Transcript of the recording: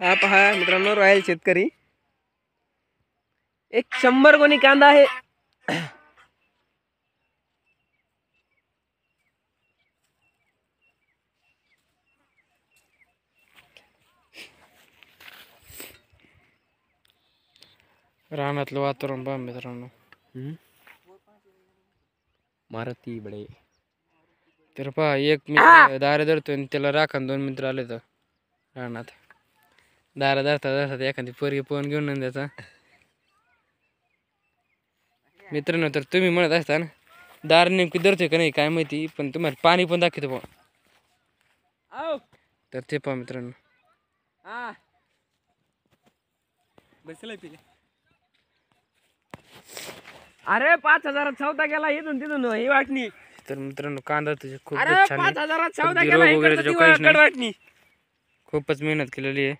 हा पहा मित्रांनो, रॉयल शेतकरी 100 गोणी कांदा आहे. रानातलं वातावरण पहा मित्रांनो. मारुती बडे तर पहा एक मित्र दारे धरतोय आणि त्याला राखण 2 मित्र आले तर रानात. दारा धरता धरता एखादी पोरगी पोहून घेऊन न त्याचा. मित्रांनो, तर तुम्ही म्हणत असता ना दार नेमकी धरतोय का नाही काय माहिती, पण तुम्हाला पाणी पण दाखवतो पहा. तर ते पहा मित्रांनो. अरे 5,000 सौदा गेला इथून तिथून ही वाटणी. तर मित्रांनो, कांदा तुझे खूप अरे छान आहे. 5,000 सौदा अगदी गेला रोग वगैरे त्याच्यावर काहीच नाही. वाटणी. खूपच मेहनत केलेली आहे.